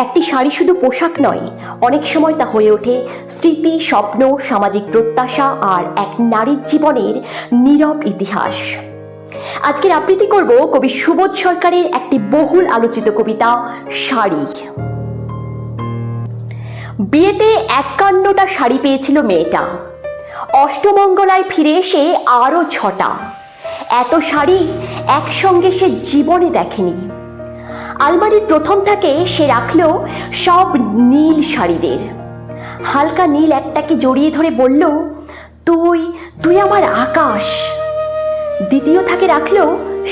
একটি শাড়ি শুধু পোশাক নয়, অনেক সময় তা হয়ে ওঠে স্মৃতি, স্বপ্ন, সামাজিক প্রত্যাশা আর এক নারীর জীবনের নীরব ইতিহাস। আজকের আবৃত্তি করব কবি সুবোধ সরকারের একটি বহুল আলোচিত কবিতা শাড়ি। বিয়েতে 51টা শাড়ি পেয়েছিল মেয়েটা, অষ্টমঙ্গলায় ফিরে এসে আরও 6টা। এত শাড়ি একসঙ্গে সে জীবনে দেখেনি। আলমারির প্রথম থেকে সে রাখলো সব নীল শাড়িদের। হালকা নীল একটাকে জড়িয়ে ধরে বলল, তুই তুই আমার আকাশ। দ্বিতীয় থাকে রাখলো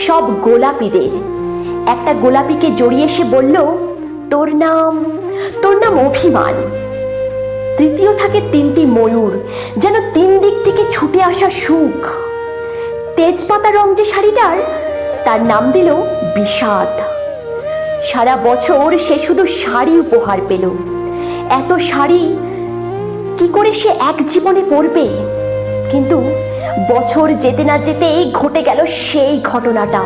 সব গোলাপিদের। একটা গোলাপিকে জড়িয়ে সে বলল, তোর নাম অভিমান। তৃতীয় থাকে 3টি ময়ূর, যেন 3 দিক থেকে ছুটে আসা সুখ। তেজপাতা রং যে শাড়িটার, তার নাম দিল বিষাদ। সারা বছর সে শুধু শাড়ি উপহার পেল। এত শাড়ি কি করে সে এক জীবনে পরবে? কিন্তু বছর যেতে না যেতেই ঘটে গেল সেই ঘটনাটা।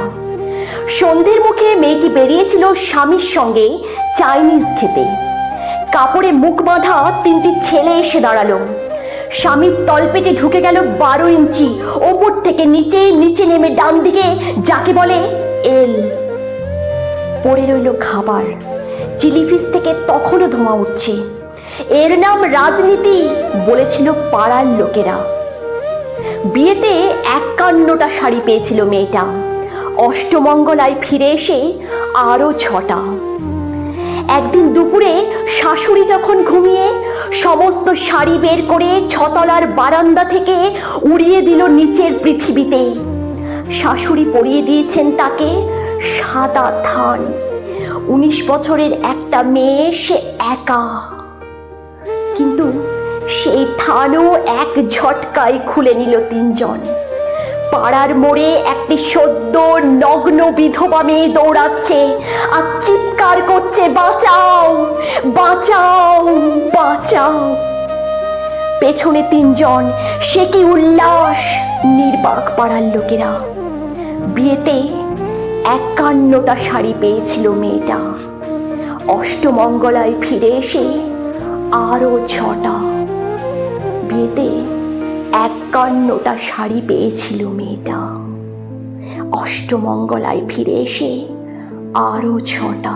সন্ধ্যের মুখে মেয়েটি বেরিয়েছিল স্বামীর সঙ্গে চাইনিজ খেতে। কাপড়ে মুখ বাঁধা 3টি ছেলে এসে দাঁড়ালো। স্বামীর তলপেটে ঢুকে গেল 12 ইঞ্চি। ওপর থেকে নিচে নেমে ডান দিকে যাকে বলে এল। পড়ে রইল খাবার। চিলিফিস থেকে তখনও ধোঁয়া উঠছে। এর নাম রাজনীতি, বলেছিল পাড়ার লোকেরা। বিয়েতে 51টা শাড়ি পেয়েছিল মেয়েটা, অষ্টমঙ্গলায় ফিরে এসে আরও 6টা। একদিন দুপুরে শাশুড়ি যখন ঘুমিয়ে সমস্ত শাড়ি বের করে 6তলার বারান্দা থেকে উড়িয়ে দিল নিচের পৃথিবীতে। শাশুড়ি পরিয়ে দিয়েছেন তাকে সাদা থান। 19 বছরের একটা মেয়ে, সে একা। কিন্তু সেই থানও এক ঝটকায় খুলে নিল 3 জন। পাড়ার মোড়ে একটি সদ্য নগ্ন বিধবা মেয়ে দৌড়াচ্ছে আর চিৎকার করছে, বাঁচাও বাঁচাও বাঁচাও। পেছনে 3 জন, সে কি উল্লাস! নির্বাক পাড়ার লোকেরা। বিয়েতে 51টা শাড়ি পেয়েছিল মেয়েটা, অষ্টমঙ্গলায় ফিরে এসে আরও 6টা। বিয়েতে 51টা শাড়ি পেয়েছিল মেয়েটা, অষ্টমঙ্গলায় ফিরে এসে আরও 6টা।